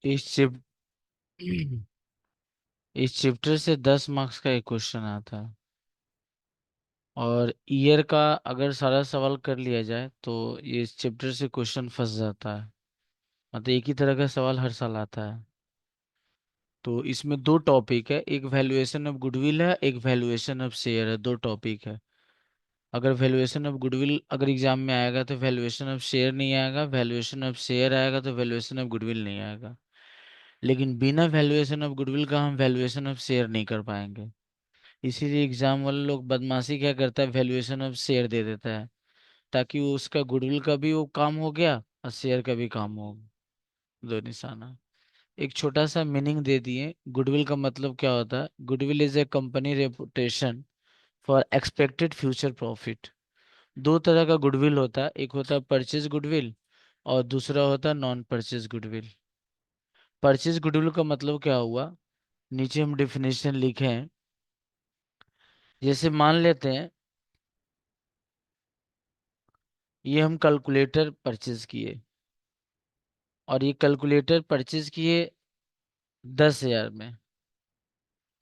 इस चिप इस चैप्टर से 10 मार्क्स का एक क्वेश्चन आता है। और ईयर का अगर सारा सवाल कर लिया जाए तो ये इस चैप्टर से क्वेश्चन फंस जाता है। मतलब एक ही तरह का सवाल हर साल आता है। तो इसमें दो टॉपिक है, एक वैल्यूएशन ऑफ गुडविल है, एक वैल्यूएशन ऑफ शेयर है। दो टॉपिक है। अगर वैल्यूएशन ऑफ गुडविल अगर एग्जाम में आएगा तो वैल्यूएशन ऑफ शेयर नहीं आएगा, वैल्यूएशन ऑफ शेयर आएगा तो वैल्यूएशन ऑफ गुडविल नहीं आएगा। लेकिन बिना वैल्यूएशन ऑफ गुडविल का हम वैल्यूएशन ऑफ शेयर नहीं कर पाएंगे। इसीलिए एग्जाम वाले लोग बदमाशी क्या करता है, वैल्यूएशन ऑफ शेयर दे देता है, ताकि वो उसका गुडविल का भी वो काम हो गया और शेयर का भी काम हो। दो निशाना। एक छोटा सा मीनिंग दे दिए, गुडविल का मतलब क्या होता है। Goodwill is a company reputation for expected future profit. दो तरह का गुडविल होता है, एक होता है परचेज गुडविल और दूसरा होता है non purchase goodwill. Purchase goodwill का मतलब क्या हुआ, नीचे हम डिफिनेशन लिखे हैं। जैसे मान लेते हैं ये हम कैलकुलेटर परचेज किए, और ये कैलकुलेटर परचेज किए 10,000 में।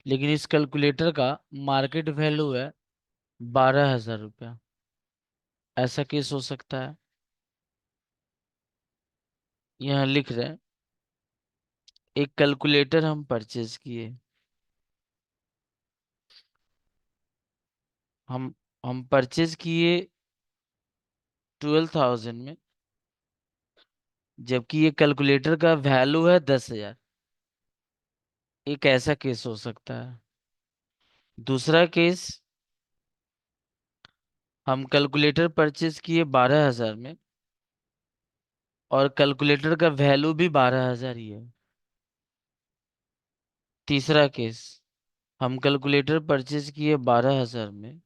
लेकिन इस कैलकुलेटर का मार्केट वैल्यू है 12,000 रुपया। ऐसा केस हो सकता है। यहाँ लिख रहे हैं एक कैलकुलेटर हम परचेज किए। हम हम परचेज किए 12,000 में, जबकि ये कैलकुलेटर का वैल्यू है 10,000। एक ऐसा केस हो सकता है। दूसरा केस, हम कैलकुलेटर परचेज किए 12,000 में और कैलकुलेटर का वैल्यू भी 12,000 ही है। तीसरा केस, हम कैलकुलेटर परचेज किए 12,000 में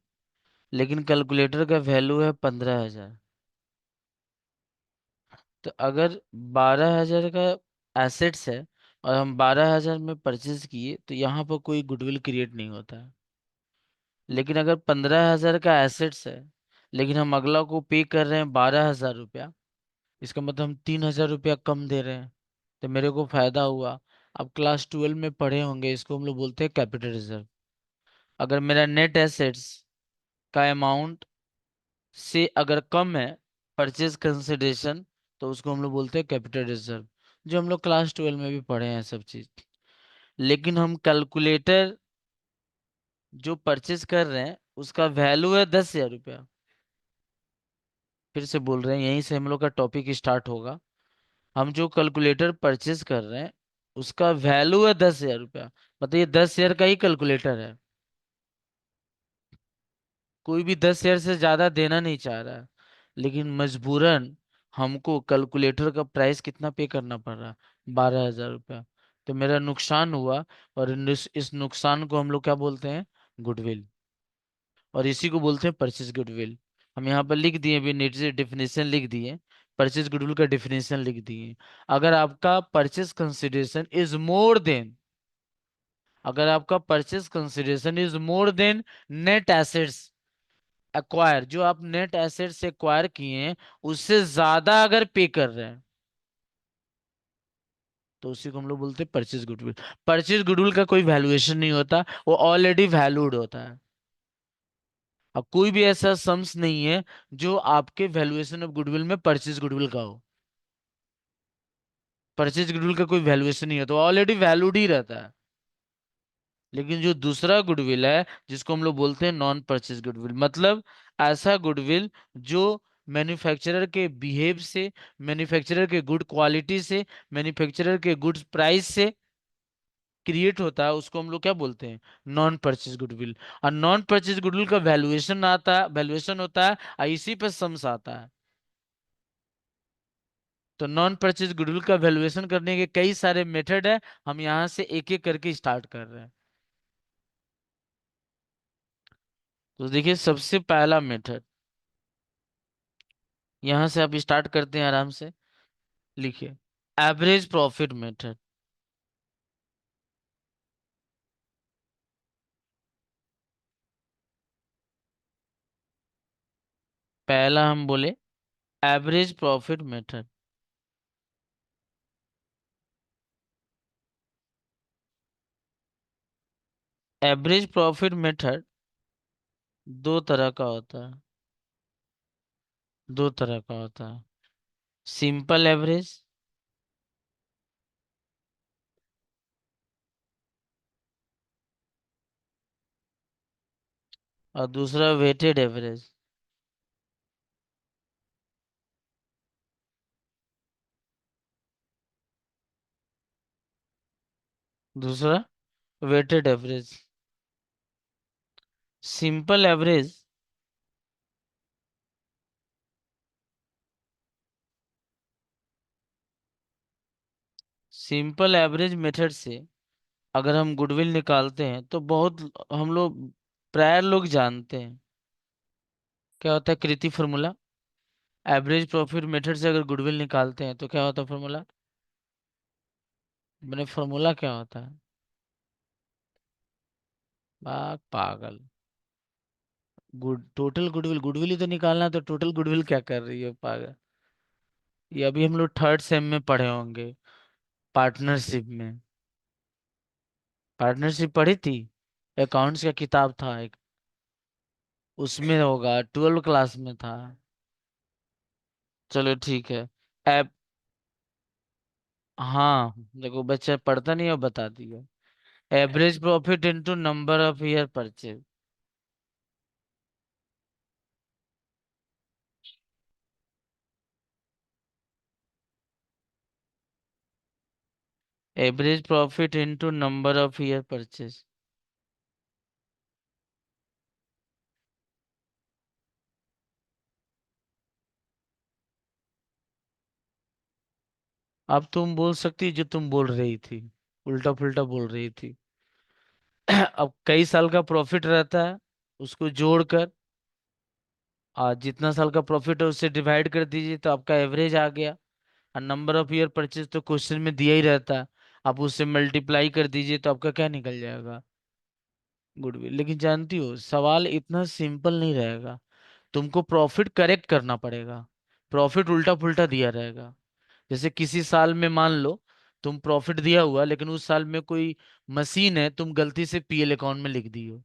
लेकिन कैलकुलेटर का वैल्यू है 15,000। तो अगर 12,000 का एसेट्स है और हम 12,000 में परचेज किए तो यहाँ पर कोई गुडविल क्रिएट नहीं होता है। लेकिन अगर 15,000 का एसेट्स है लेकिन हम अगला को पे कर रहे हैं 12,000 रुपया, इसका मतलब हम 3,000 रुपया कम दे रहे हैं, तो मेरे को फायदा हुआ। अब क्लास 12 में पढ़े होंगे, इसको हम लोग बोलते हैं कैपिटल रिजर्व। अगर मेरा नेट एसेट्स का अमाउंट से अगर कम है परचेज कंसिडरेशन, तो उसको हम लोग बोलते हैं कैपिटल रिजर्व, जो हम लोग क्लास 12 में भी पढ़े हैं सब चीज। लेकिन हम कैलकुलेटर जो परचेज कर रहे हैं उसका वैल्यू है 10,000 रुपया। फिर से बोल रहे हैं, यहीं से हम लोग का टॉपिक स्टार्ट होगा। हम जो कैलकुलेटर परचेज कर रहे हैं उसका वैल्यू है 10,000 रुपया। मतलब ये 10,000 का ही कैलकुलेटर है। कोई भी 10,000 से ज्यादा देना नहीं चाह रहा है, लेकिन मजबूरन हमको कैलकुलेटर का प्राइस कितना पे करना पड़ रहा है, 12,000 रुपया। तो मेरा नुकसान हुआ। और इस नुकसान को हम लोग क्या बोलते हैं, गुडविल। और इसी को बोलते हैं परचेज गुडविल। हम यहाँ पर लिख दिए, भी नीचे डेफिनेशन लिख दिए, परचेज गुडविल का डेफिनेशन लिख दिए। अगर आपका purchase consideration is more than, अगर आपका purchase consideration is more than net assets acquire, जो आप नेट एसेट से एक्वायर किए हैं उससे ज्यादा अगर पे कर रहे हैं, तो उसी को हम लोग बोलते हैं परचेज गुडविल। परचेज गुडविल का कोई वैल्यूएशन नहीं होता, वो ऑलरेडी वैल्यूड होता है। अब कोई भी ऐसा सम्स नहीं है जो आपके वैल्यूएशन ऑफ गुडविल में परचेज गुडविल का हो। परचेज गुडविल का कोई वैल्यूएशन नहीं है, तो ऑलरेडी वैल्यूड ही रहता है। लेकिन जो दूसरा गुडविल है जिसको हम लोग बोलते हैं नॉन परचेज गुडविल, मतलब ऐसा गुडविल जो मैन्युफैक्चरर के बिहेव से, मैन्युफैक्चरर के गुड क्वालिटी से, मैन्युफैक्चरर के गुड प्राइस से क्रिएट होता है, उसको हम लोग क्या बोलते हैं, नॉन परचेज गुडविल। और नॉन परचेज गुडविल का वैल्यूएशन आता है, वैल्यूएशन होता है, और इसी पे सम्स आता है। तो नॉन परचेज गुडविल का वैल्यूएशन करने के कई सारे मेथड है, हम यहाँ से एक एक करके स्टार्ट कर रहे हैं। तो देखिए सबसे पहला मेथड, यहां से आप स्टार्ट करते हैं आराम से। लिखिए एवरेज प्रॉफिट मेथड। पहला हम बोले average profit method. Average profit method दो तरह का होता है। दो तरह का होता है। सिंपल एवरेज और दूसरा वेटेड एवरेज। दूसरा weighted average. Simple average simple average method से अगर हम गुडविल निकालते हैं तो बहुत हम लोग प्राय लोग जानते हैं क्या होता है कृति फॉर्मूला। एवरेज प्रॉफिट मेथड से अगर गुडविल निकालते हैं तो क्या होता है फॉर्मूला। मैंने फॉर्मूला क्या होता है। पागल। टोटल गुडविल गुडविल ही तो निकालना है तो टोटल गुडविल क्या कर रही है पागल। ये अभी हम लोग थर्ड सेम में पढ़े होंगे पार्टनरशिप में। पार्टनरशिप पढ़ी थी। अकाउंट्स का किताब था एक। उसमें होगा 12 क्लास में था। चलो ठीक है। एप हाँ देखो बच्चा पढ़ता नहीं है बता दिया। Average profit into number of year purchase. Average profit into number of year purchase. अब तुम बोल सकती जो तुम बोल रही थी उल्टा पुल्टा बोल रही थी। अब कई साल का प्रॉफिट रहता है उसको जोड़कर आज जितना साल का प्रॉफिट है उससे डिवाइड कर दीजिए तो आपका एवरेज आ गया। और नंबर ऑफ ईयर परचेज तो क्वेश्चन में दिया ही रहता है। आप उससे मल्टीप्लाई कर दीजिए तो आपका क्या निकल जाएगा गुडविल। लेकिन जानती हो सवाल इतना सिंपल नहीं रहेगा। तुमको प्रॉफिट करेक्ट करना पड़ेगा। प्रॉफिट उल्टा पुल्टा दिया रहेगा। जैसे किसी साल में मान लो तुम प्रॉफिट दिया हुआ लेकिन उस साल में कोई मशीन है तुम गलती से पीएल अकाउंट में लिख दी हो।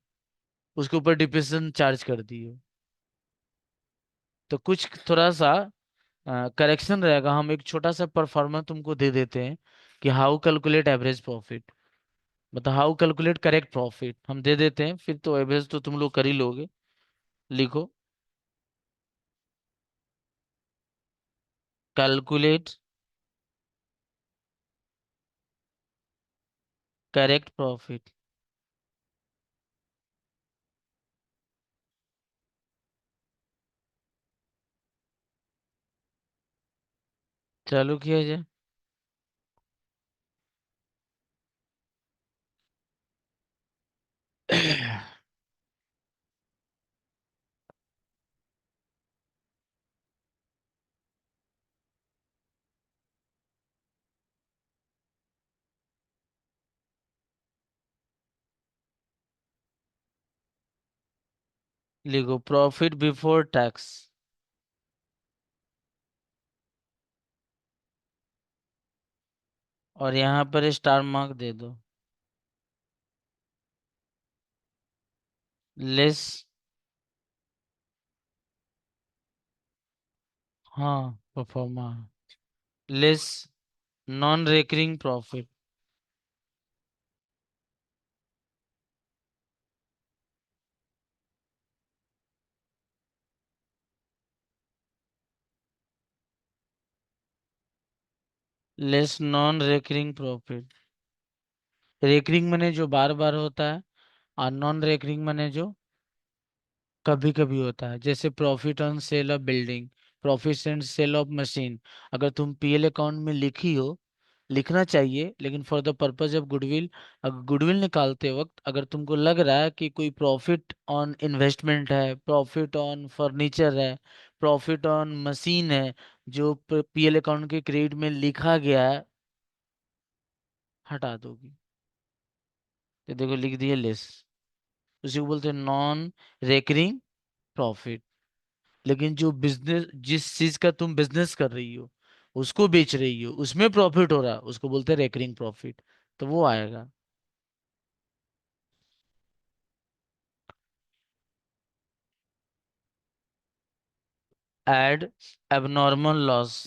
उसके ऊपर डिप्रेशन चार्ज कर दी हो। तो कुछ थोड़ा सा करेक्शन रहेगा। हम एक छोटा सा परफॉर्मा तुमको दे देते हैं कि हाउ कैलकुलेट एवरेज प्रॉफिट। मतलब हाउ कैलकुलेट करेक्ट प्रॉफिट हम दे देते हैं फिर तो एवरेज तो तुम लोग कर ही लोगे। लिखो। Calculate correct profit. चालू किया जाए। लिखो प्रॉफिट बिफोर टैक्स। और यहाँ पर स्टार मार्क दे दो। लेस। हाँ pro forma. Less non recurring profit. Less non recurring profit. Recurring मने जो बार बार होता है और नॉन रेकरिंग मने जो कभी कभी होता है। जैसे profit on sale of building profit and sale of machine. अगर तुम पीएल अकाउंट में लिखी हो लिखना चाहिए लेकिन for the purpose of goodwill अगर गुडविल निकालते वक्त अगर तुमको लग रहा है कि कोई प्रॉफिट ऑन इन्वेस्टमेंट है प्रॉफिट ऑन फर्नीचर है प्रॉफिट ऑन मशीन है जो पीएल अकाउंट के क्रेडिट में लिखा गया है हटा दोगी। तो देखो लिख दिए लेस। उसी को बोलते हैं नॉन रेकरिंग प्रॉफिट। लेकिन जो बिजनेस जिस चीज का तुम बिजनेस कर रही हो उसको बेच रही हो उसमें प्रॉफिट हो रहा है उसको बोलते हैं रेकरिंग प्रॉफिट। तो वो आएगा। Add abnormal loss.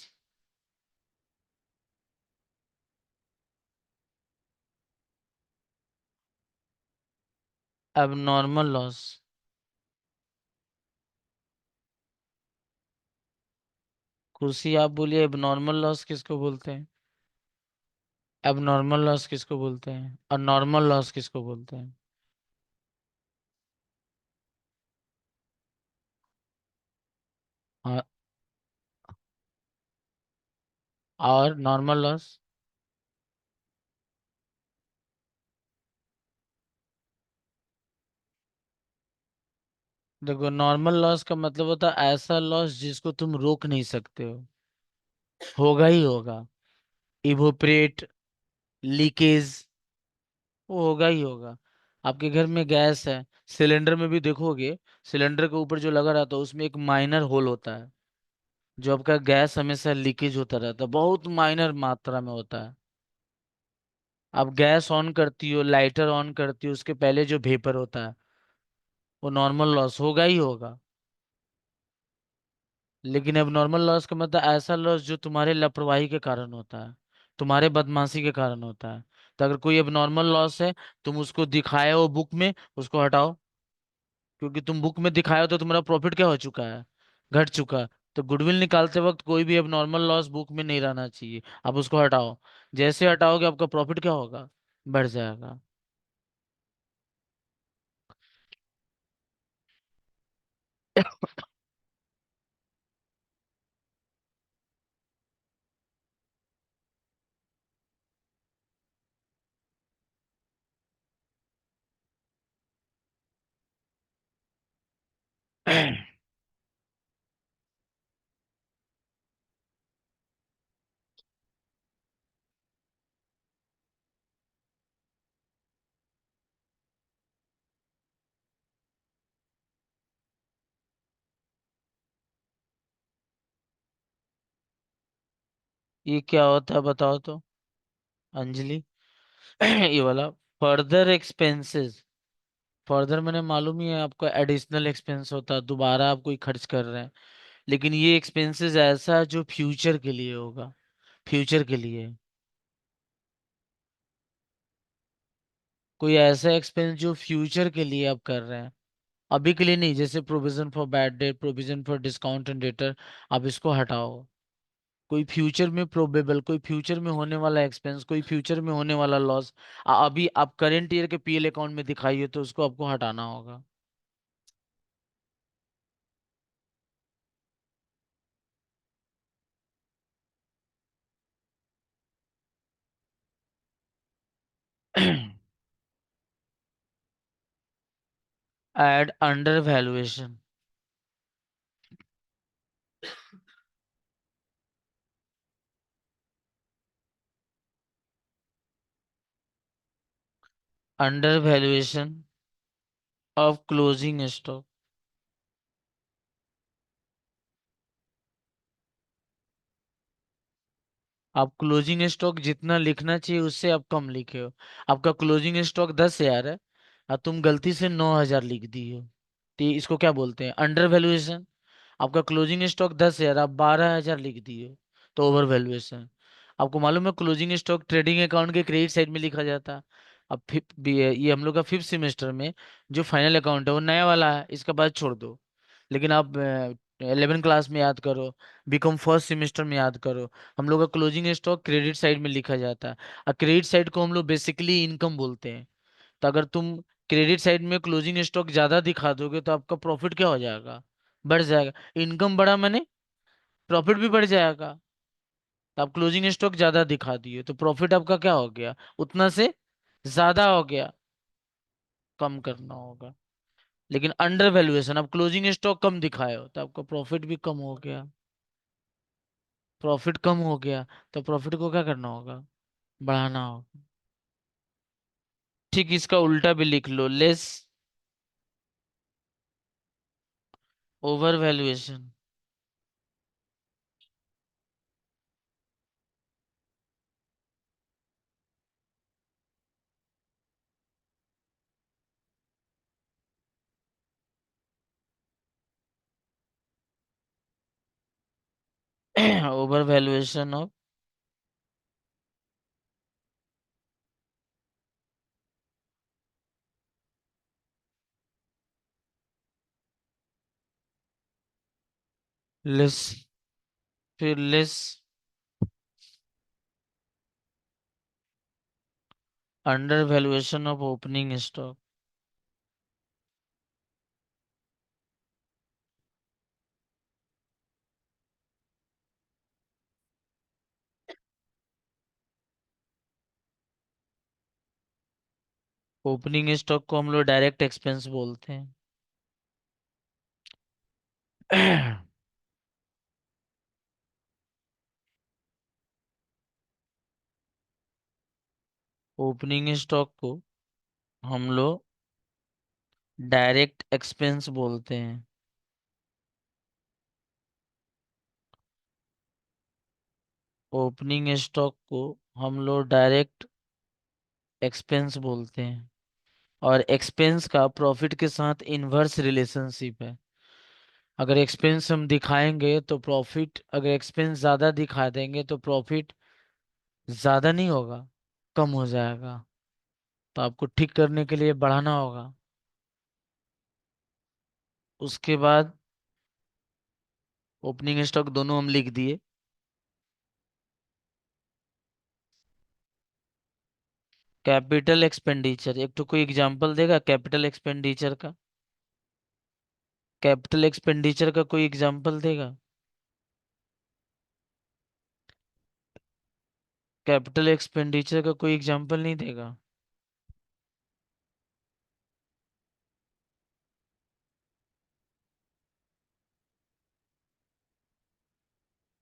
Abnormal loss. कुर्सी आप बोलिए, एबनॉर्मल लॉस किसको बोलते हैं? एबनॉर्मल लॉस किसको बोलते हैं और नॉर्मल लॉस किसको बोलते हैं? हाँ, और नॉर्मल लॉस? देखो, नॉर्मल लॉस का मतलब होता है ऐसा लॉस जिसको तुम रोक नहीं सकते हो, होगा ही होगा। इवोपरेट, लीकेज, वो होगा ही होगा। आपके घर में गैस है, सिलेंडर में भी देखोगे, सिलेंडर के ऊपर जो लगा रहता है उसमें एक माइनर होल होता है, जो आपका गैस हमेशा लीकेज होता रहता है, बहुत माइनर मात्रा में होता है। आप गैस ऑन करती हो, लाइटर ऑन करती हो, उसके पहले जो वेपर होता है वो नॉर्मल लॉस होगा ही होगा। लेकिन अब नॉर्मल लॉस का मतलब ऐसा लॉस जो तुम्हारे लापरवाही के कारण होता है, तुम्हारे बदमाशी के कारण होता है। तो अगर कोई अब नॉर्मल लॉस है, तुम उसको दिखाए हो बुक में, उसको हटाओ। क्योंकि तुम बुक में दिखाए हो तो तुम्हारा प्रॉफिट क्या हो चुका है? घट चुका है। तो गुडविल निकालते वक्त कोई भी अब नॉर्मल लॉस बुक में नहीं रहना चाहिए, आप उसको हटाओ। जैसे हटाओगे आपका प्रॉफिट क्या होगा? बढ़ जाएगा। ये क्या होता है बताओ तो, अंजलि? ये वाला फर्दर एक्सपेंसेस। फर्दर मैंने मालूम ही है आपको, एडिशनल एक्सपेंस होता है, दोबारा आप कोई खर्च कर रहे हैं। लेकिन ये एक्सपेंसेस ऐसा है जो फ्यूचर के लिए होगा, फ्यूचर के लिए। कोई ऐसा एक्सपेंस जो फ्यूचर के लिए आप कर रहे हैं, अभी के लिए नहीं। जैसे provision for bad debt, provision for discount and debtor, आप इसको हटाओ। कोई फ्यूचर में प्रोबेबल, कोई फ्यूचर में होने वाला एक्सपेंस, कोई फ्यूचर में होने वाला लॉस अभी आप करंट ईयर के पीएल अकाउंट में दिखाइए, तो उसको आपको हटाना होगा। Add undervaluation. Under valuation of closing stock. आप क्लोजिंग स्टॉक जितना लिखना चाहिए उससे आप कम लिखे हो। आपका क्लोजिंग स्टॉक 10,000 है और तुम गलती से 9,000 लिख दी हो, तो इसको क्या बोलते हैं? Under valuation. आपका क्लोजिंग स्टॉक 10,000, आप 12,000 लिख दिए हो, तो ओवर वैल्यूएशन। आपको मालूम है क्लोजिंग स्टॉक ट्रेडिंग अकाउंट के क्रेडिट साइड में लिखा जाता है। अब फिफ्थ भी है ये, हम लोग का फिफ्थ सेमेस्टर में जो फाइनल अकाउंट है वो नया वाला है, इसका बात छोड़ दो। लेकिन आप 11 क्लास में याद करो, बीकॉम फर्स्ट सेमेस्टर में याद करो, हम लोग का क्लोजिंग स्टॉक क्रेडिट साइड में लिखा जाता है। और क्रेडिट साइड को हम लोग बेसिकली इनकम बोलते हैं। तो अगर तुम क्रेडिट साइड में क्लोजिंग स्टॉक ज्यादा दिखा दोगे तो आपका प्रॉफिट क्या हो जाएगा? बढ़ जाएगा। इनकम बढ़ा मैंने, प्रॉफिट भी बढ़ जाएगा। तो आप क्लोजिंग स्टॉक ज्यादा दिखा दिए तो प्रॉफिट आपका क्या हो गया? उतना से ज्यादा हो गया, कम करना होगा। लेकिन अंडर वैल्यूएशन, आप क्लोजिंग स्टॉक कम दिखाए हो तो आपका प्रॉफिट भी कम हो गया। प्रॉफिट कम हो गया तो प्रॉफिट को क्या करना होगा? बढ़ाना होगा। ठीक इसका उल्टा भी लिख लो, less over valuation. Over valuation of less, फिर less under valuation of opening stock. Opening stock को हम लोग डायरेक्ट एक्सपेंस बोलते हैं। ओपनिंग स्टॉक को हम लोग डायरेक्ट एक्सपेंस बोलते हैं। ओपनिंग स्टॉक को हम लोग डायरेक्ट एक्सपेंस बोलते हैं। और एक्सपेंस का प्रॉफिट के साथ इनवर्स रिलेशनशिप है। अगर एक्सपेंस हम दिखाएंगे तो प्रॉफिट, अगर एक्सपेंस ज्यादा दिखा देंगे तो प्रॉफिट ज्यादा नहीं होगा, कम हो जाएगा। तो आपको ठीक करने के लिए बढ़ाना होगा। उसके बाद ओपनिंग स्टॉक दोनों हम लिख दिए। कैपिटल एक्सपेंडिचर, एक तो कोई एग्जांपल देगा कैपिटल एक्सपेंडिचर का? कैपिटल एक्सपेंडिचर का कोई एग्जांपल देगा? कैपिटल एक्सपेंडिचर का कोई एग्जांपल नहीं देगा।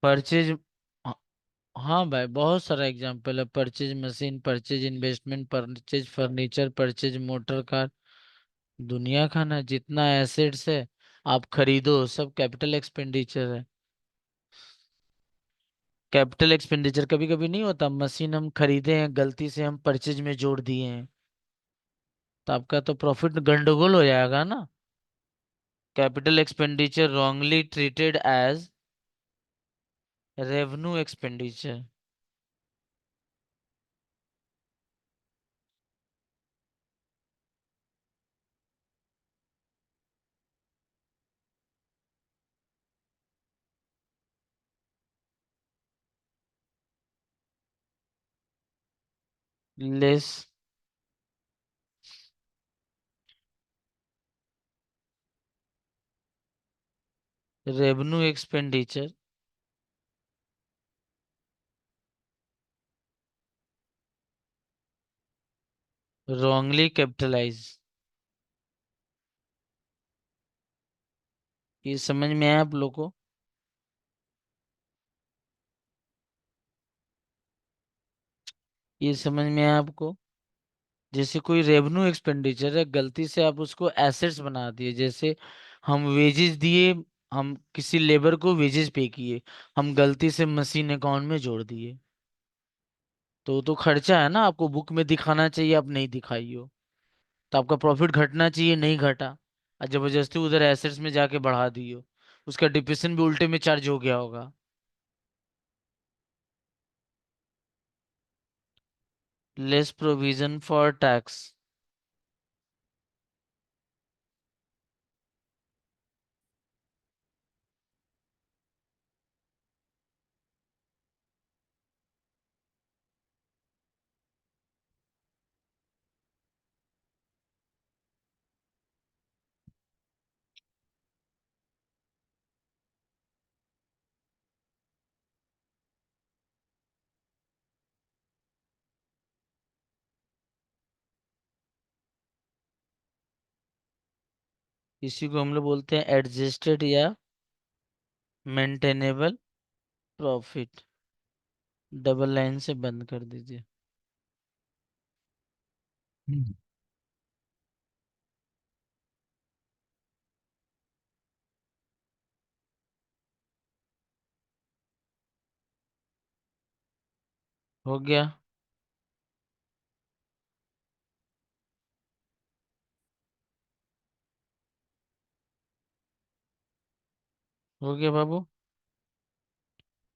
परचेज, हाँ भाई बहुत सारा एग्जांपल है। Purchase machine, purchase investment, purchase furniture, purchase motor car. दुनिया का ना जितना एसेट्स है आप खरीदो, सब कैपिटल एक्सपेंडिचर है। कैपिटल एक्सपेंडिचर कभी कभी नहीं होता, मशीन हम खरीदे हैं गलती से हम परचेज में जोड़ दिए हैं, तो आपका तो प्रॉफिट गंडगोल हो जाएगा ना। Capital expenditure wrongly treated as revenue expenditure. Less revenue expenditure wrongly capitalize. ये समझ में आया आप लोग को? ये समझ में आया आपको? जैसे कोई रेवेन्यू एक्सपेंडिचर है, गलती से आप उसको एसेट्स बना दिए। जैसे हम वेजेस दिए, हम किसी लेबर को वेजेस पे किए, हम गलती से मशीन अकाउंट में जोड़ दिए, तो वो तो खर्चा है ना। आपको बुक में दिखाना चाहिए, आप नहीं दिखाई हो, तो आपका प्रॉफिट घटना चाहिए, नहीं घटा, और जबरदस्ती उधर एसेट्स में जाके बढ़ा दियो, उसका डिप्रेशन भी उल्टे में चार्ज हो गया होगा। Less provision for tax. इसी को हम लोग बोलते हैं एडजस्टेड या मेंटेनेबल प्रॉफिट। डबल लाइन से बंद कर दीजिए। हम्म। हो गया? हो गया बाबू।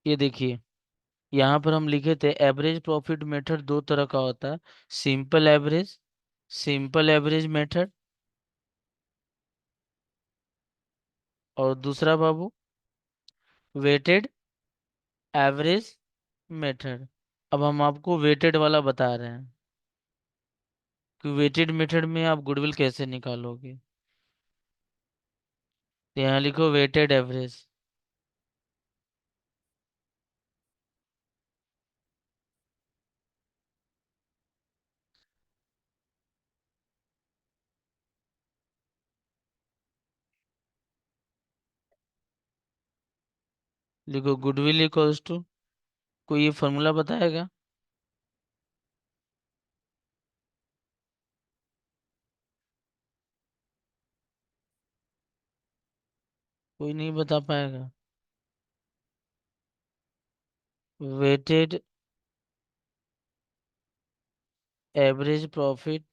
ये देखिए, यहाँ पर हम लिखे थे एवरेज प्रॉफिट मेथड दो तरह का होता है। Simple average, simple average method, और दूसरा बाबू वेटेड एवरेज मेथड। अब हम आपको वेटेड वाला बता रहे हैं कि वेटेड मेथड में आप गुडविल कैसे निकालोगे। तो यहाँ लिखो वेटेड एवरेज। लिखो गुडविल इक्वल्स टू, कोई ये फॉर्मूला बताएगा? कोई नहीं बता पाएगा। Weighted average profit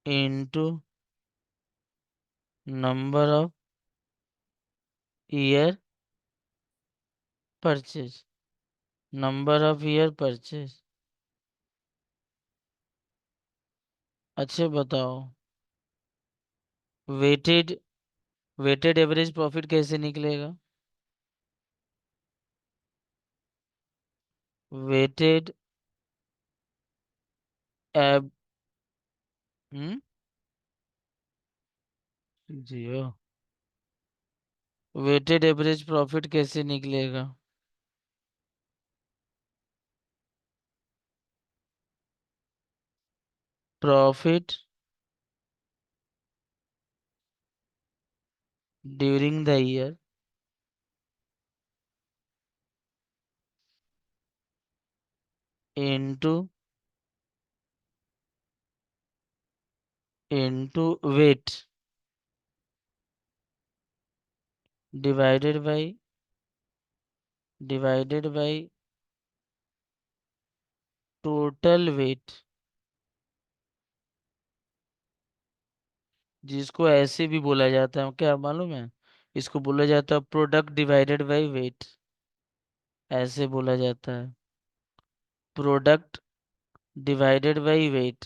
into number of year purchase, number of year purchase. अच्छे बताओ, वेटेड वेटेड एवरेज प्रॉफिट कैसे निकलेगा? वेटेड एब हम्म जियो, वेटेड एवरेज प्रॉफिट कैसे निकलेगा? Profit during the year into into weight divided by total weight, जिसको ऐसे भी बोला जाता है क्या मालूम है? इसको बोला जाता है प्रोडक्ट डिवाइडेड बाय वेट, ऐसे बोला जाता है, प्रोडक्ट डिवाइडेड बाय वेट,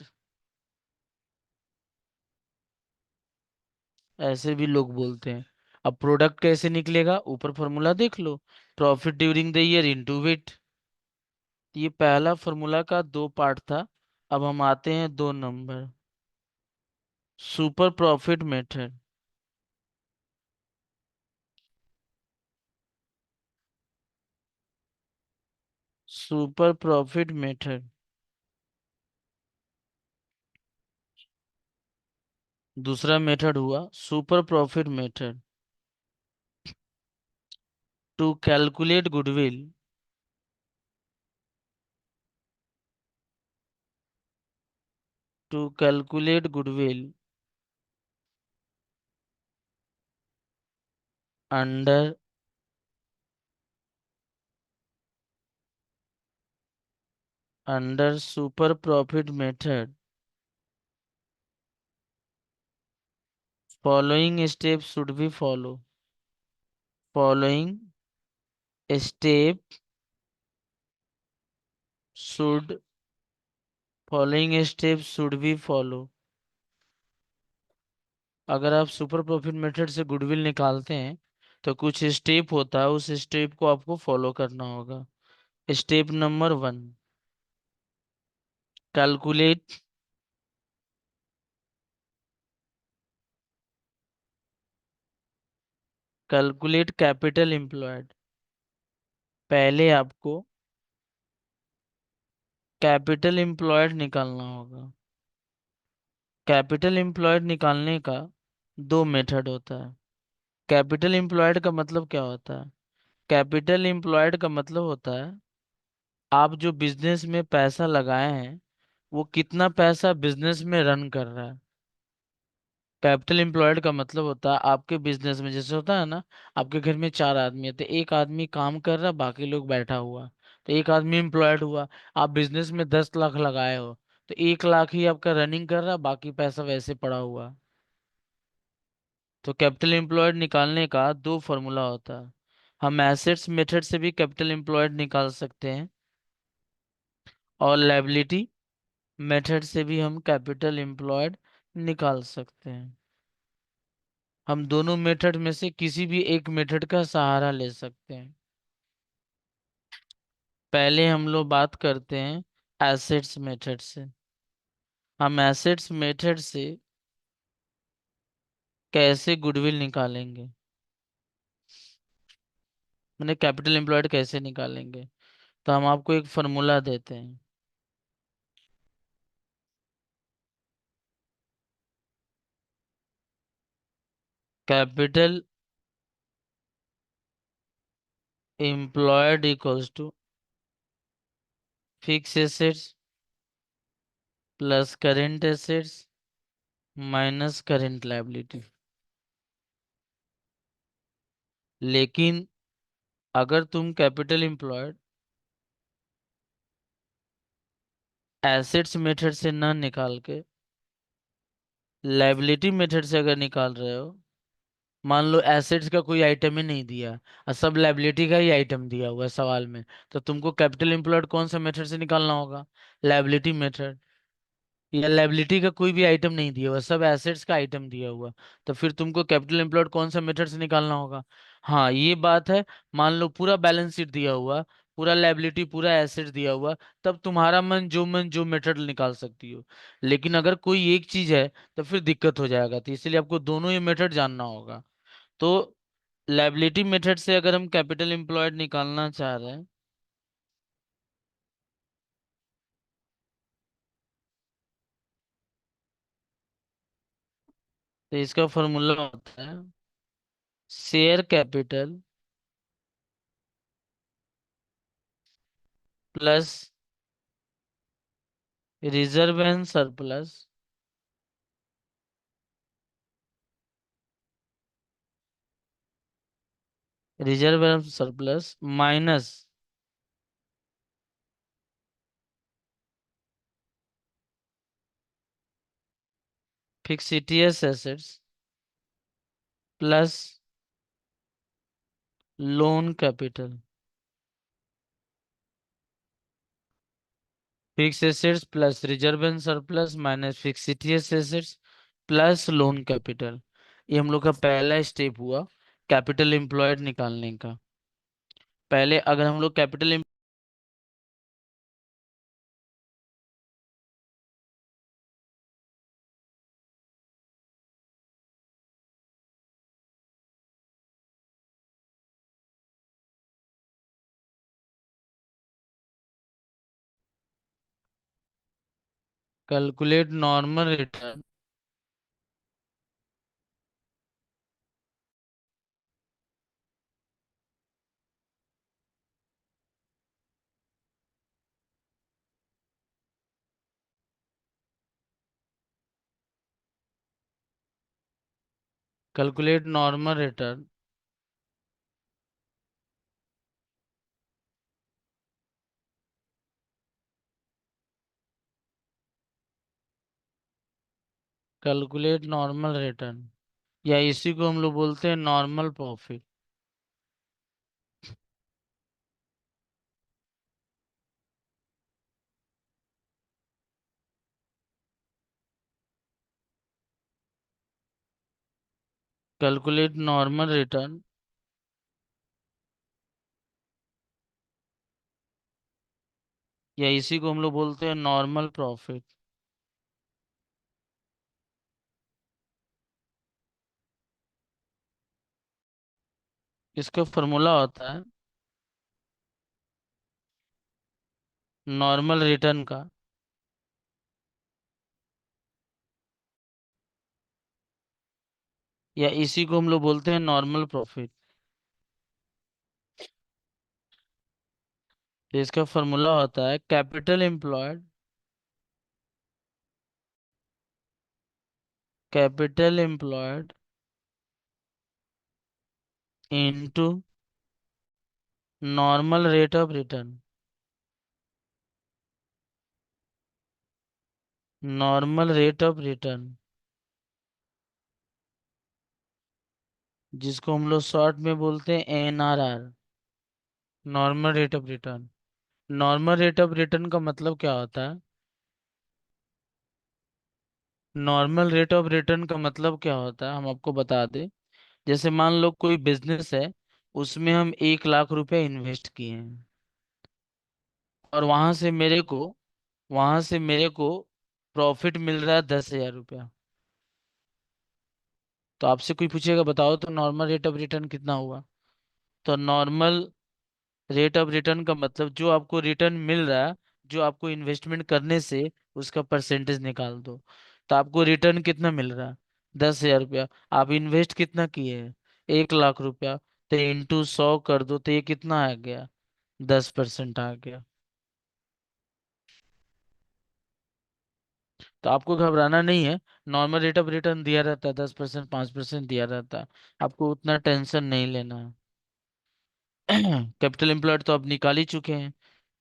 ऐसे भी लोग बोलते हैं। अब प्रोडक्ट कैसे निकलेगा, ऊपर फॉर्मूला देख लो, profit during the year into weight. ये पहला फॉर्मूला का दो पार्ट था। अब हम आते हैं 2 number, super profit method. Super profit method, दूसरा मेथड हुआ super profit method. To calculate goodwill, to calculate goodwill under under super profit method, following step should be follow, following step should following step should be follow. अगर आप super profit method से goodwill निकालते हैं तो कुछ step होता है, उस स्टेप को आपको फॉलो करना होगा। Step number 1, calculate calculate capital employed. पहले आपको कैपिटल एम्प्लॉयड निकालना होगा। कैपिटल एम्प्लॉयड निकालने का दो मेथड होता है। कैपिटल एम्प्लॉयड का मतलब क्या होता है? कैपिटल एम्प्लॉयड का मतलब होता है आप जो बिजनेस में पैसा लगाए हैं वो कितना पैसा बिजनेस में रन कर रहा है। कैपिटल एम्प्लॉयड का मतलब होता है आपके बिजनेस में, जैसे होता है ना, आपके घर में 4 आदमी है तो एक आदमी काम कर रहा, बाकी लोग बैठा हुआ, तो एक आदमी एम्प्लॉयड हुआ। आप बिजनेस में 10 लाख लगाए हो तो 1 लाख ही आपका रनिंग कर रहा, बाकी पैसा वैसे पड़ा हुआ। तो कैपिटल एम्प्लॉयड निकालने का दो फॉर्मूला होता है। हम एसेट्स मेथड से भी कैपिटल एम्प्लॉयड निकाल सकते हैं, और लायबिलिटी मेथड से भी हम कैपिटल एम्प्लॉयड निकाल सकते हैं। हम दोनों मेथड में से किसी भी एक मेथड का सहारा ले सकते हैं। पहले हम लोग बात करते हैं एसेट्स मेथड से। हम एसेट्स मेथड से कैसे गुडविल निकालेंगे, मैंने कैपिटल एम्प्लॉयड कैसे निकालेंगे, तो हम आपको एक फॉर्मूला देते हैं। Capital employed equals to fix assets plus current assets minus current liability. लेकिन अगर तुम कैपिटल एम्प्लॉयड एसेट्स मेथड से ना निकाल के लायबिलिटी मेथड से अगर निकाल रहे हो, मान लो एसेट्स का कोई आइटम ही नहीं दिया और सब लायबिलिटी का ही आइटम दिया हुआ है सवाल में, तो तुमको कैपिटल एम्प्लॉयड कौन सा मेथड से निकालना होगा? Liability method. या लायबिलिटी का कोई भी आइटम नहीं दिया हुआ, सब एसेट्स का आइटम दिया हुआ, तो फिर तुमको कैपिटल एम्प्लॉयड कौन सा मेथड से निकालना होगा? हाँ ये बात है। मान लो पूरा बैलेंस शीट दिया हुआ, पूरा लायबिलिटी पूरा एसेट दिया हुआ, तब तुम्हारा मन जो मेथड निकाल सकती हो। लेकिन अगर कोई एक चीज है तो फिर दिक्कत हो जाएगा, तो इसलिए आपको दोनों ही मेथड जानना होगा। तो लायबिलिटी मेथड से अगर हम कैपिटल एम्प्लॉयड निकालना चाह रहे हैं, तो इसका फॉर्मूला होता है share capital plus reserve and surplus reserve and surplus minus fictitious assets plus loan capital. Fix assets plus reserve and surplus minus fictitious assets plus loan capital. ये हम लोग का पहला स्टेप हुआ कैपिटल एम्प्लॉयड निकालने का। पहले अगर हम लोग capital calculate normal return, calculate normal return, calculate normal return, या इसी को हम लोग बोलते हैं normal profit. Calculate normal return, या इसी को हम लोग बोलते हैं नॉर्मल प्रॉफिट। इसका फॉर्मूला होता है नॉर्मल रिटर्न का, या इसी को हम लोग बोलते हैं नॉर्मल प्रॉफिट। तो इसका फॉर्मूला होता है capital employed, capital employed into normal rate of return, normal rate of return जिसको हम लोग शॉर्ट में बोलते हैं NRR, normal rate of return. Normal rate of return का मतलब क्या होता है? नॉर्मल रेट ऑफ रिटर्न का मतलब क्या होता है, हम आपको बता दें। जैसे मान लो कोई बिजनेस है, उसमें हम 1 लाख रुपए इन्वेस्ट किए हैं, और वहां से मेरे को प्रॉफिट मिल रहा है 10,000 रुपया। तो आपसे कोई पूछेगा बताओ तो नॉर्मल रेट ऑफ रिटर्न कितना हुआ? तो नॉर्मल रेट ऑफ रिटर्न का मतलब जो आपको रिटर्न मिल रहा है, जो आपको इन्वेस्टमेंट करने से उसका परसेंटेज निकाल दो। तो आपको रिटर्न कितना मिल रहा है? 10,000 रुपया। आप इन्वेस्ट कितना किए हैं? 1 लाख रुपया। तो इंटू 100 कर दो, तो ये कितना आ गया? 10% आ गया। तो आपको घबराना नहीं है। नॉर्मल रेट ऑफ रिटर्न दिया रहता है 10%, 5% दिया रहता है। आपको उतना टेंशन नहीं लेना है। कैपिटल एम्प्लॉयड तो आप निकाल ही चुके हैं,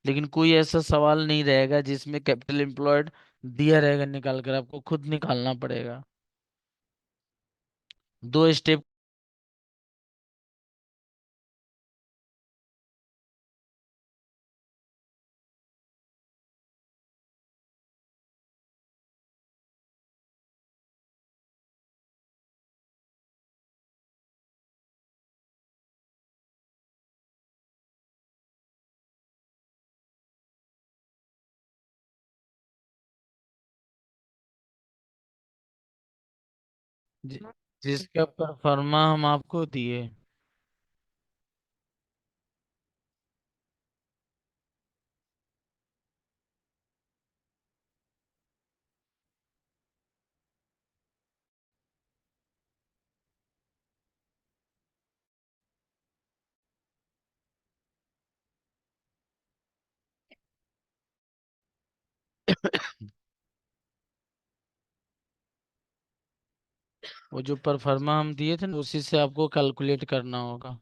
लेकिन कोई ऐसा सवाल नहीं रहेगा जिसमें कैपिटल एम्प्लॉयड दिया रहेगा निकाल कर, आपको खुद निकालना पड़ेगा। 2 स्टेप। जि, जिसका परफॉर्मा हम आपको दिए। वो जो परफॉर्मा हम दिए थे ना, उसी से आपको कैलकुलेट करना होगा।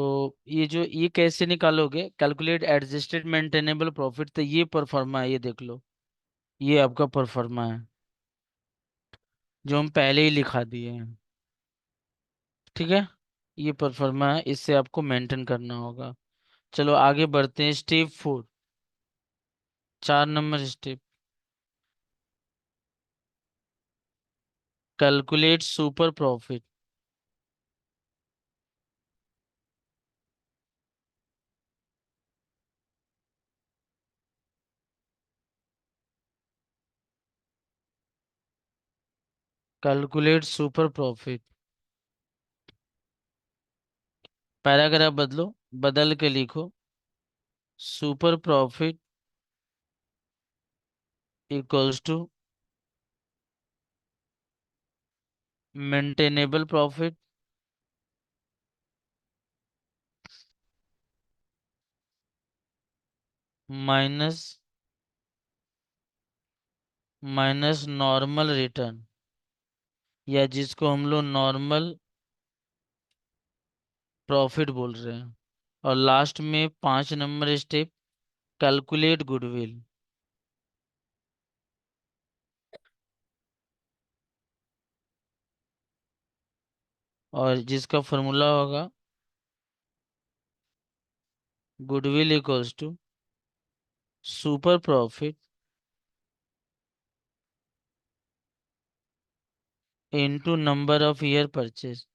तो ये कैसे निकालोगे? कैलकुलेट एडजस्टेड मेंटेनेबल प्रॉफिट, तो ये परफॉर्मा है, ये देख लो, ये आपका परफॉर्मा है जो हम पहले ही लिखा दिए हैं। ठीक है, ये परफॉर्मा है, इससे आपको मेंटेन करना होगा। चलो आगे बढ़ते हैं, step 4, 4 number step. Calculate super profit. Calculate super profit, paragraph बदलो, बदल के लिखो, super profit equals to maintainable profit minus normal return, या जिसको हम लोग नॉर्मल प्रॉफिट बोल रहे हैं। और लास्ट में 5 नंबर स्टेप, कैलकुलेट गुडविल। और जिसका फॉर्मूला होगा goodwill equals to super profit into number of year purchase.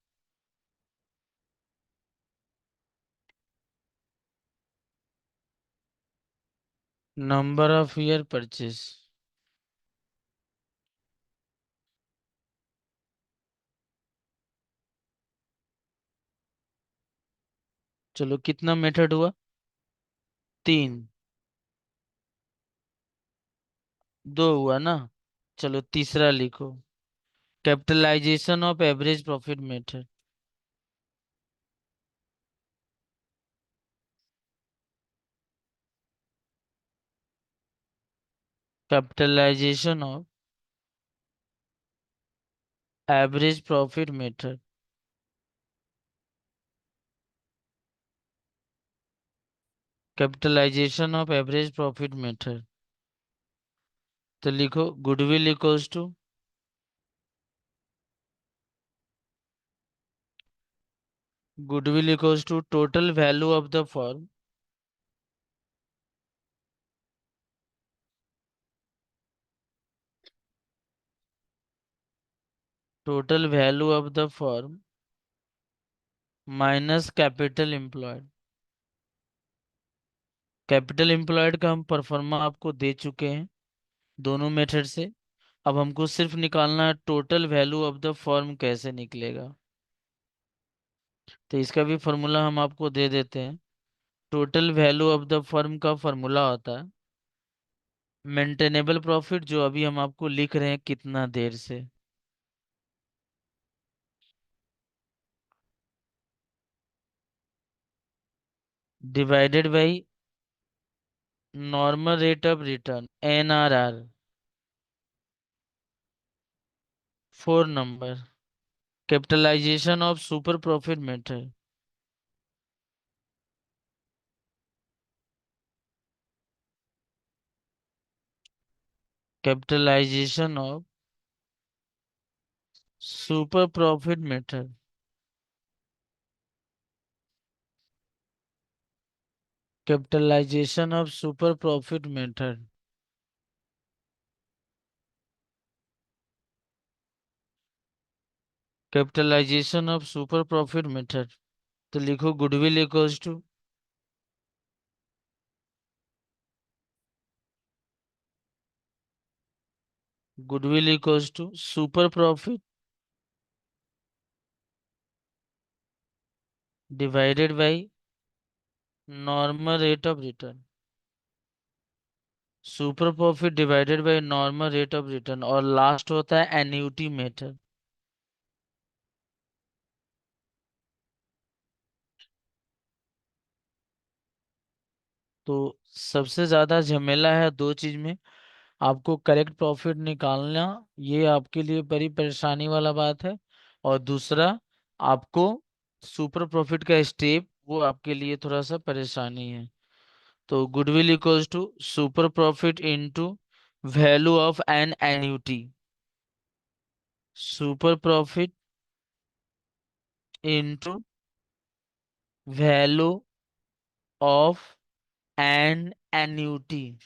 Number of year purchase. चलो कितना मेथड हुआ? 3, 2 हुआ ना। चलो तीसरा लिखो, capitalization of average profit method. Capitalization of average profit method. Capitalization of average profit method, तो लिखो goodwill equals to, goodwill equals to total value of the firm, total value of the firm minus capital employed. Capital employed का हम pro forma आपको दे चुके हैं दोनों method से। अब हमको सिर्फ निकालना है total value of the firm कैसे निकलेगा। तो इसका भी फॉर्मूला हम आपको दे देते हैं। Total value of the firm का फॉर्मूला होता है मेंटेनेबल प्रॉफिट, जो अभी हम आपको लिख रहे हैं कितना देर से, divided by normal rate of return, NRR। 4 number, capitalization of super profit method. Capitalization of super profit method. Capitalization of super profit method. Capitalization of super profit method, तो लिखो goodwill equals to, goodwill equals to super profit divided by normal rate of return. Super profit divided by normal rate of return, और last होता है annuity method. तो सबसे ज्यादा झमेला है दो चीज में, आपको करेक्ट प्रॉफिट निकालना, ये आपके लिए बड़ी परेशानी वाला बात है। और दूसरा, आपको सुपर प्रॉफिट का स्टेप वो आपके लिए थोड़ा सा परेशानी है। तो goodwill equals to super profit into value of an annuity. Super profit into value of an annuity.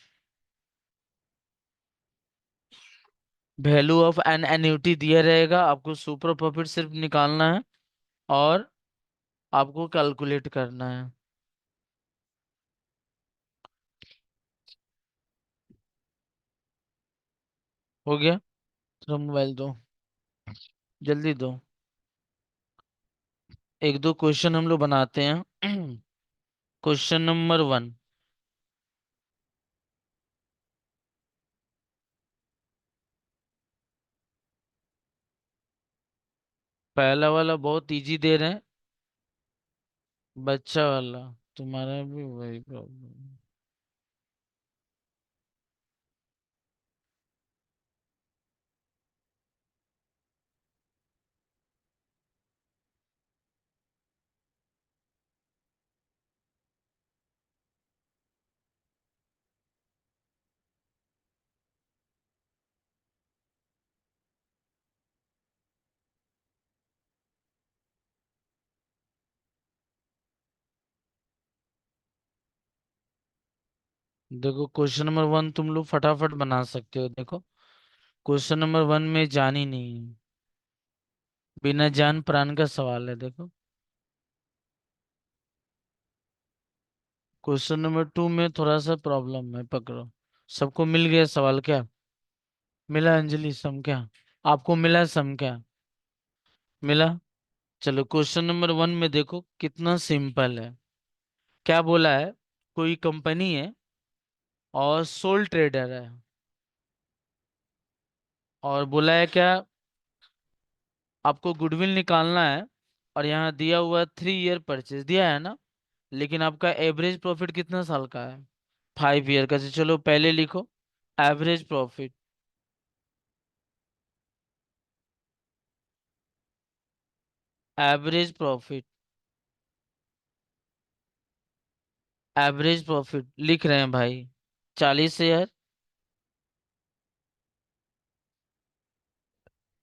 Value of an annuity दिया रहेगा, आपको सुपर प्रॉफिट सिर्फ निकालना है और आपको कैलकुलेट करना है। हो गया? चलो मोबाइल दो, जल्दी दो। एक दो क्वेश्चन हम लोग बनाते हैं। Question number 1। पहला वाला बहुत इजी दे रहे हैं। बच्चा वाला, तुम्हारा भी वही प्रॉब्लम। देखो क्वेश्चन नंबर 1 तुम लोग फटाफट बना सकते हो। देखो क्वेश्चन नंबर 1 में जान ही नहीं है, बिना जान प्राण का सवाल है। देखो क्वेश्चन नंबर 2 में थोड़ा सा प्रॉब्लम है, पकड़ो। सबको मिल गया सवाल क्या? मिला अंजलि सम क्या? आपको मिला सम क्या? मिला। चलो क्वेश्चन नंबर 1 में देखो कितना सिंपल है। क्या बोला है? कोई कंपनी है और सोल ट्रेडर है, और बोला है क्या, आपको गुडविल निकालना है। और यहाँ दिया हुआ 3 ईयर परचेज दिया है ना, लेकिन आपका एवरेज प्रॉफिट कितना साल का है? 5 ईयर का। चलो पहले लिखो average profit. Average profit, average profit लिख रहे हैं भाई। 40 ईयर,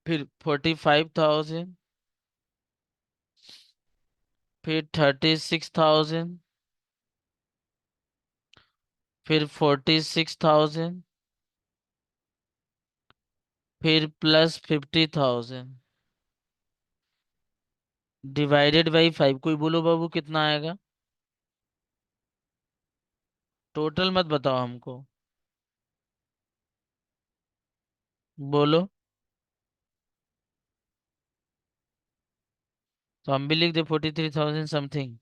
फिर 45,000, फिर 36,000, फिर 46,000, फिर प्लस 50,000 डिवाइडेड बाई 5। कोई बोलो बाबू कितना आएगा? टोटल मत बताओ हमको, बोलो। तो हम भी लिख दे 43,000 समथिंग।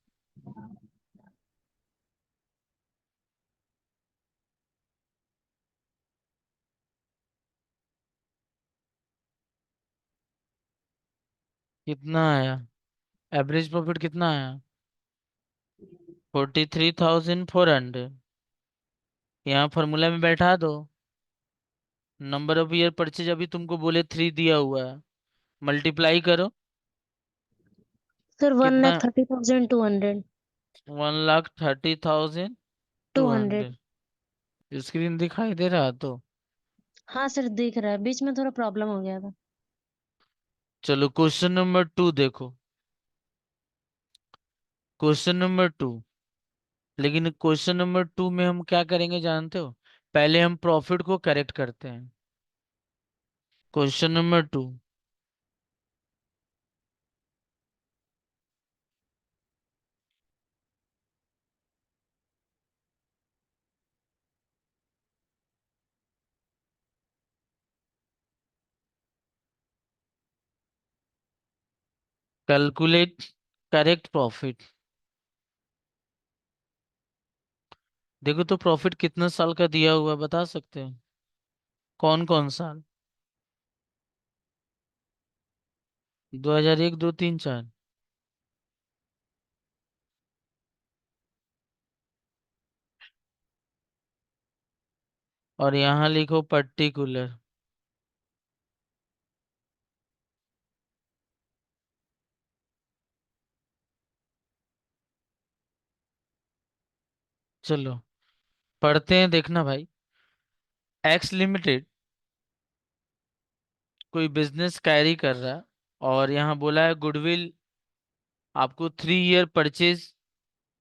कितना आया? एवरेज प्रॉफिट कितना आया? 43,400। यहाँ फॉर्मूला में बैठा दो। नंबर ऑफ ईयर परचेज अभी तुमको बोले 3 दिया हुआ है, मल्टीप्लाई करो। सर वन कितना? लैख 30,200। 200। 1,30,200। स्क्रीन दिखाई दे रहा तो। हाँ सर दिख रहा है, बीच में थोड़ा प्रॉब्लम हो गया था। चलो क्वेश्चन नंबर 2 देखो। क्वेश्चन नंबर 2, लेकिन क्वेश्चन नंबर 2 में हम क्या करेंगे जानते हो? पहले हम प्रॉफिट को करेक्ट करते हैं। Question number 2, calculate correct profit. देखो तो प्रॉफिट कितना साल का दिया हुआ है, बता सकते हो? कौन कौन साल? 2001, 2, 3, 4। और यहाँ लिखो पर्टिकुलर। चलो पढ़ते हैं, देखना भाई। एक्स लिमिटेड कोई बिजनेस कैरी कर रहा है, और यहाँ बोला है गुडविल आपको 3 ईयर परचेज,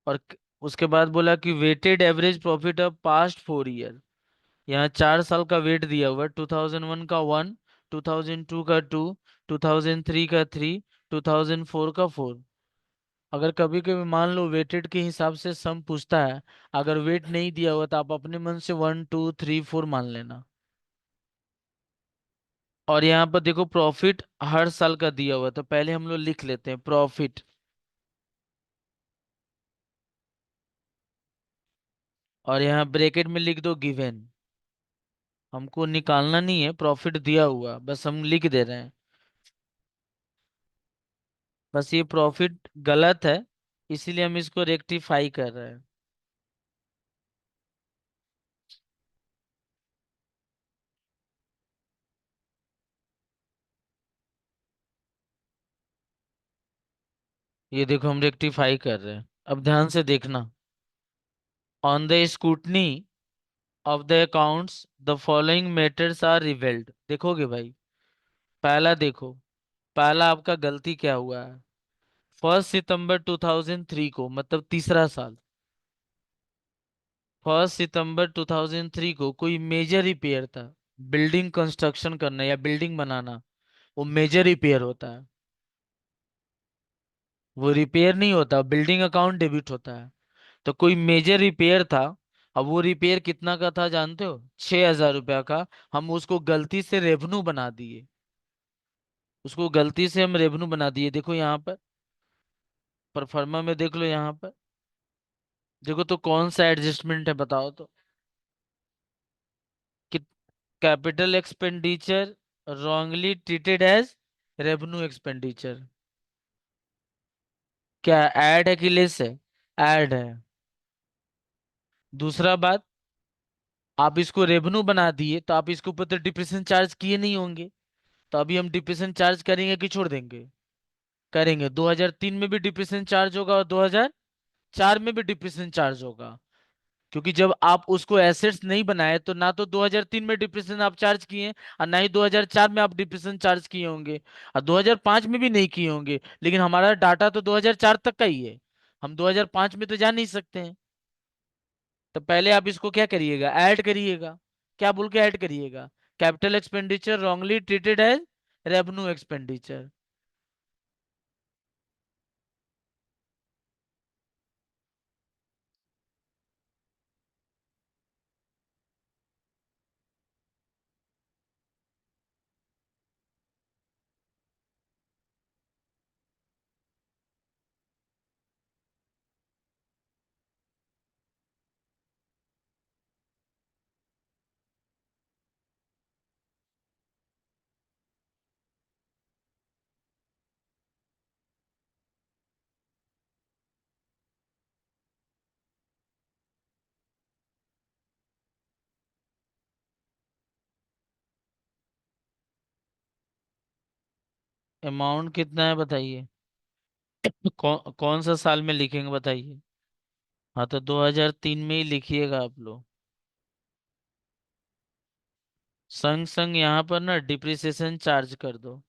और उसके बाद बोला कि weighted average profit of past 4 year. यहाँ 4 साल का वेट दिया हुआ है, 2001 का 1, 2002 का 2, 2003 का 3, 2004 का 4। अगर कभी कभी मान लो वेटेड के हिसाब से सम पूछता है, अगर वेट नहीं दिया हुआ तो आप अपने मन से 1 2 3 4 मान लेना। और यहाँ पर देखो प्रॉफिट हर साल का दिया हुआ है, तो पहले हम लोग लिख लेते हैं प्रॉफिट। और यहाँ ब्रैकेट में लिख दो गिवन। हमको निकालना नहीं है, प्रॉफिट दिया हुआ बस हम लिख दे रहे हैं। बस ये प्रॉफिट गलत है, इसीलिए हम इसको रेक्टिफाई कर रहे हैं। ये देखो हम रेक्टिफाई कर रहे हैं, अब ध्यान से देखना। On the scrutiny of the accounts the following matters are revealed. देखोगे भाई, पहला देखो, पहला आपका गलती क्या हुआ है। 1 सितंबर 2003 को, मतलब तीसरा साल, 1 सितंबर 2003 को कोई मेजर रिपेयर था। बिल्डिंग कंस्ट्रक्शन करना या बिल्डिंग बनाना, वो मेजर रिपेयर होता है। वो रिपेयर नहीं होता, बिल्डिंग अकाउंट डेबिट होता है। तो कोई मेजर रिपेयर था। अब वो रिपेयर कितना का था जानते हो? 6,000 रुपया का। हम उसको गलती से रेवेन्यू बना दिए। उसको गलती से हम रेवेन्यू बना दिए, देखो यहाँ पर परफॉर्मा में देख लो यहाँ पर। देखो तो कौन सा एडजस्टमेंट है बताओ तो। कि capital expenditure wrongly treated as revenue expenditure. क्या ऐड है कि लेस है? ऐड है। दूसरा बात, आप इसको रेवेन्यू बना दिए तो आप इसके ऊपर तो डिप्रेशन चार्ज किए नहीं होंगे। तो अभी हम डिप्रेशन चार्ज करेंगे कि छोड़ देंगे? करेंगे। 2003 में भी डिप्रेशन चार्ज होगा और 2004 में भी डिप्रेशन चार्ज होगा। क्योंकि जब आप उसको एसेट्स नहीं बनाए तो ना तो 2003 में डिप्रेशन आप चार्ज किए, और ना ही 2004 में आप डिप्रेशन चार्ज किए होंगे, और 2005 में भी नहीं किए होंगे। लेकिन हमारा डाटा तो 2004 तक का ही है। हम 2005 में तो जा नहीं सकते हैं। तो पहले आप इसको क्या करिएगा, ऐड करिएगा। क्या बोल के ऐड करिएगा? Capital expenditure wrongly treated as revenue expenditure. Amount कितना है बताइए? कौन सा साल में लिखेंगे बताइए? हाँ तो 2003 में ही लिखिएगा आप लोग। संग संग यहाँ पर ना डिप्रिसिएशन चार्ज कर दो।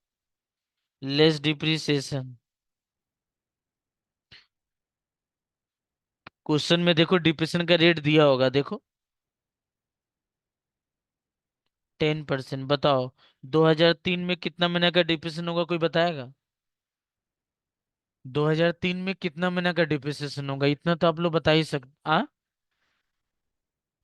Less depreciation. क्वेश्चन में देखो डिप्रिसिएशन का रेट दिया होगा, देखो 10%। बताओ 2003 में कितना महीने का डिप्रिसिएशन होगा, कोई बताएगा? 2003 में कितना महीने का डिप्रिसिएशन होगा, इतना तो आप लोग बता ही सकते।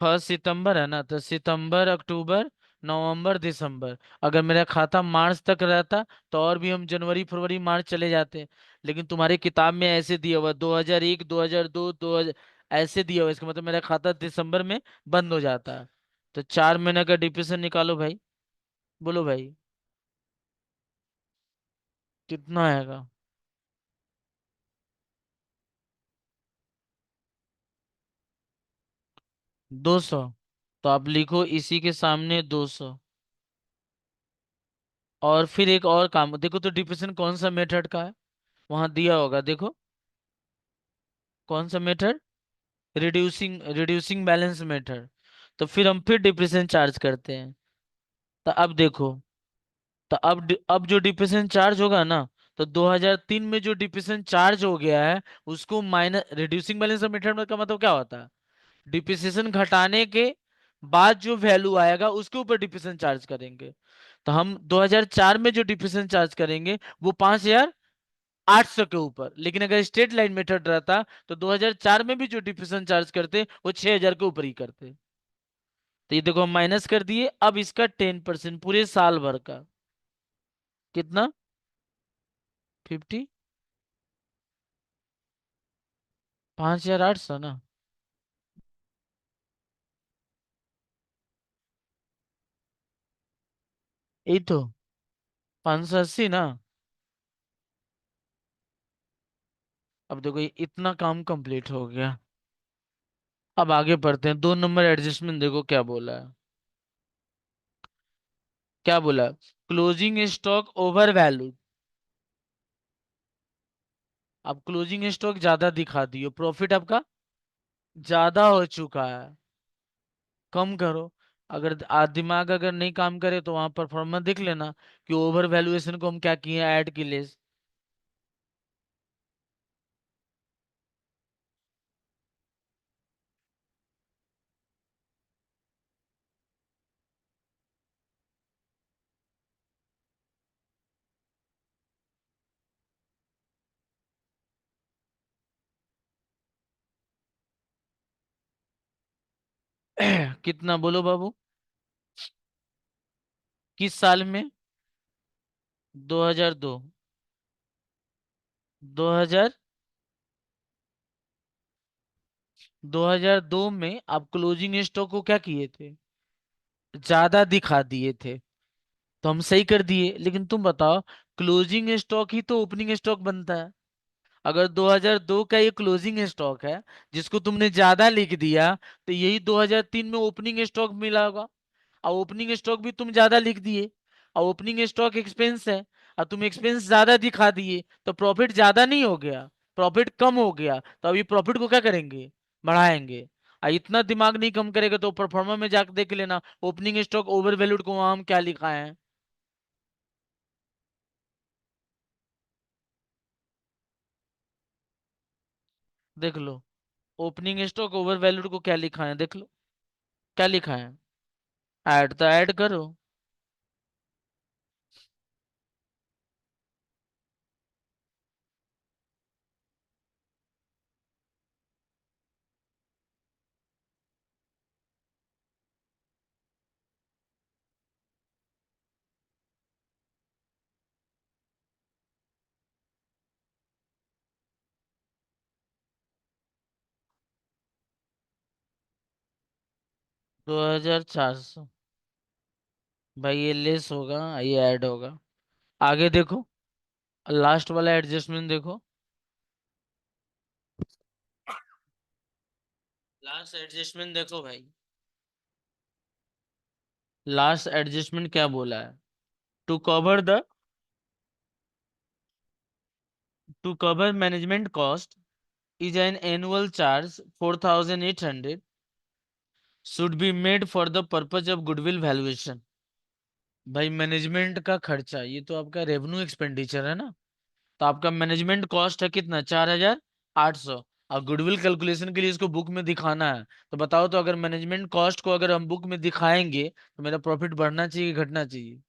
1 सितंबर है ना, तो सितंबर अक्टूबर नवंबर दिसंबर। अगर मेरा खाता मार्च तक रहता तो और भी हम जनवरी फरवरी मार्च चले जाते। लेकिन तुम्हारी किताब में ऐसे दिया हुआ 2001 2002 2000 ऐसे दिया हुआ, इसका मतलब मेरा खाता दिसंबर में बंद हो जाता है। तो 4 महीने का डिप्रेशन निकालो भाई। बोलो भाई, कितना आएगा? 200। तो आप लिखो इसी के सामने 200। और फिर एक और काम देखो तो, डिप्रेशन कौन सा मेथड का है? वहां दिया होगा देखो। कौन सा मेथड? Reducing balance method. तो फिर हम फिर डिप्रेशन चार्ज करते हैं। तो अब देखो, तो अब जो डिप्रेशन चार्ज होगा ना, तो 2003 में जो डिप्रेशन चार्ज हो गया है उसको माइनस, रिड्यूसिंग बैलेंस मेथड का मतलब क्या होता है, डिप्रिसिएशन घटाने के बाद जो वैल्यू आएगा उसके ऊपर डिप्रिसिएशन चार्ज करेंगे। तो हम 2004 में जो डिप्रिसिएशन चार्ज करेंगे वो 5800 के ऊपर, लेकिन अगर स्ट्रेट लाइन मेथड रहता तो 2004 में भी जो डिप्रिसिएशन चार्ज करते वो 6000 के ऊपर ही करते। तो ये देखो हम माइनस कर दिए, अब इसका 10% पूरे साल भर का कितना, 50, 5800 ना, यही तो, 580 ना। अब देखो ये इतना काम कंप्लीट हो गया। अब आगे बढ़ते हैं, 2 नंबर एडजस्टमेंट देखो क्या बोला है। क्या बोला, क्लोजिंग स्टॉक ओवर वैल्यू। अब क्लोजिंग स्टॉक ज्यादा दिखा दियो, प्रॉफिट आपका ज्यादा हो चुका है, कम करो। अगर दिमाग अगर नहीं काम करे तो वहां परफॉर्मेंस देख लेना कि ओवर वैल्यूएशन को हम क्या किए, ऐड की लेस। कितना बोलो बाबू, किस साल में, 2002, 2000, 2002 में आप क्लोजिंग स्टॉक को क्या किए थे, ज्यादा दिखा दिए थे। तो हम सही कर दिए, लेकिन तुम बताओ, क्लोजिंग स्टॉक ही तो ओपनिंग स्टॉक बनता है। अगर 2002 का ये क्लोजिंग स्टॉक है जिसको तुमने ज्यादा लिख दिया, तो यही 2003 में ओपनिंग स्टॉक मिला होगा, और ओपनिंग स्टॉक भी तुम ज्यादा लिख दिए, और ओपनिंग स्टॉक एक्सपेंस है, और तुम एक्सपेंस ज्यादा दिखा दिए, तो प्रॉफिट ज्यादा नहीं हो गया, प्रॉफिट कम हो गया। तो अभी प्रॉफिट को क्या करेंगे, बढ़ाएंगे। इतना दिमाग नहीं कम करेगा तो परफॉर्मा में जाकर देख लेना, ओपनिंग स्टॉक ओवर वैल्यूड को वहां हम क्या लिखा है, देख लो। ओपनिंग स्टॉक ओवर वैल्यूड को क्या लिखा है, देख लो क्या लिखा है, ऐड तो ऐड करो। 2400, भाई ये लेस होगा, ये ऐड होगा। आगे देखो, लास्ट वाला एडजस्टमेंट देखो, लास्ट एडजस्टमेंट देखो भाई, लास्ट एडजस्टमेंट क्या बोला है, to cover the, to cover management cost is an annual charge 4800 should be made for the purpose of goodwill valuation. भाई मैनेजमेंट का खर्चा, ये तो आपका रेवेन्यू एक्सपेंडिचर है ना, तो आपका मैनेजमेंट कॉस्ट है कितना, 4800, और गुडविल कैलकुलेशन के लिए इसको बुक में दिखाना है। तो बताओ, तो अगर मैनेजमेंट कॉस्ट को अगर हम बुक में दिखाएंगे तो मेरा प्रॉफिट बढ़ना चाहिए, घटना चाहिए,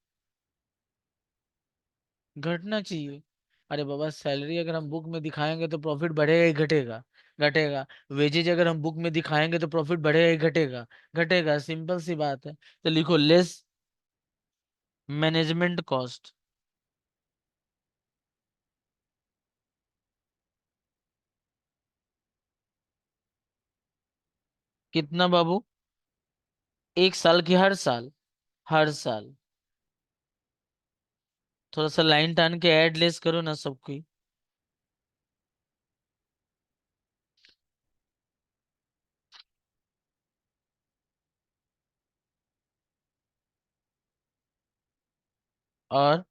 घटना चाहिए। अरे बाबा, सैलरी अगर हम बुक में दिखाएंगे तो प्रॉफिट बढ़ेगा ही घटेगा, घटेगा। वेजेज अगर हम बुक में दिखाएंगे तो प्रॉफिट बढ़ेगा ही घटेगा, घटेगा, सिंपल सी बात है। तो लिखो लेस मैनेजमेंट कॉस्ट, कितना बाबू, एक साल की, हर साल, हर साल। थोड़ा सा लाइन टान के ऐड लेस करो ना सबकी। और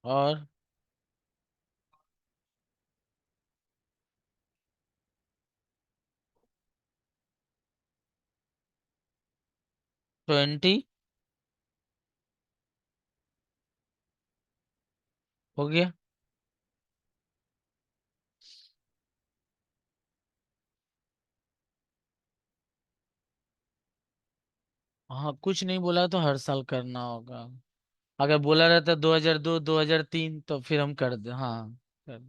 और 20 हो गया। हाँ, कुछ नहीं बोला तो हर साल करना होगा। अगर बोला रहता 2002 2003 तो फिर हम कर दे, हाँ कर।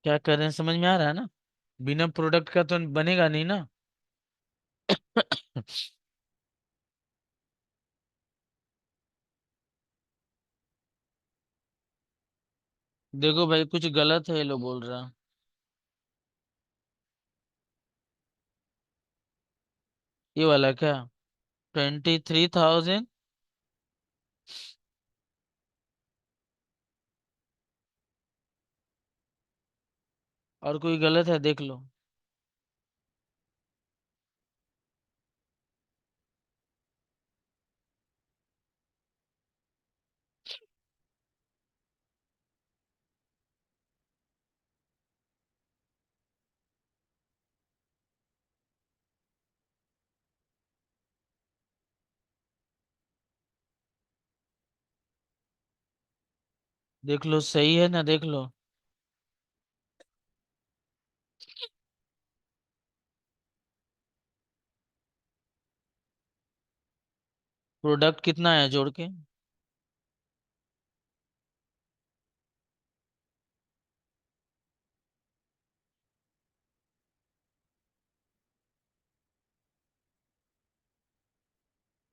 क्या कर रहे हैं समझ में आ रहा है ना? बिना प्रोडक्ट का तो बनेगा नहीं ना। देखो भाई, कुछ गलत है ये लोग बोल रहा। ये वाला क्या? 23,000। और कोई गलत है देख लो। देख लो सही है ना, देख लो। प्रोडक्ट कितना है जोड़ के?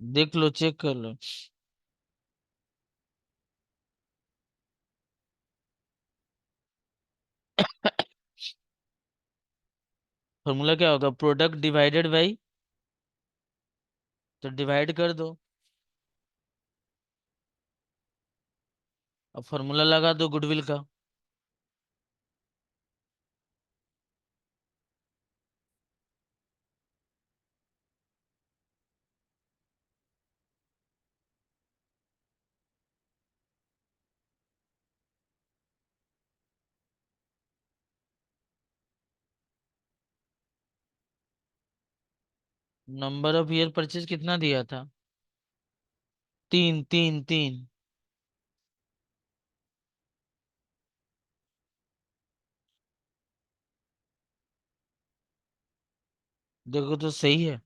देख लो, चेक कर लो। फॉर्मूला क्या होगा? प्रोडक्ट डिवाइडेड बाई, तो डिवाइड कर दो। अब फॉर्मूला लगा दो गुडविल का। नंबर ऑफ ईयर परचेज कितना दिया था? तीन, तीन, तीन। देखो तो सही है।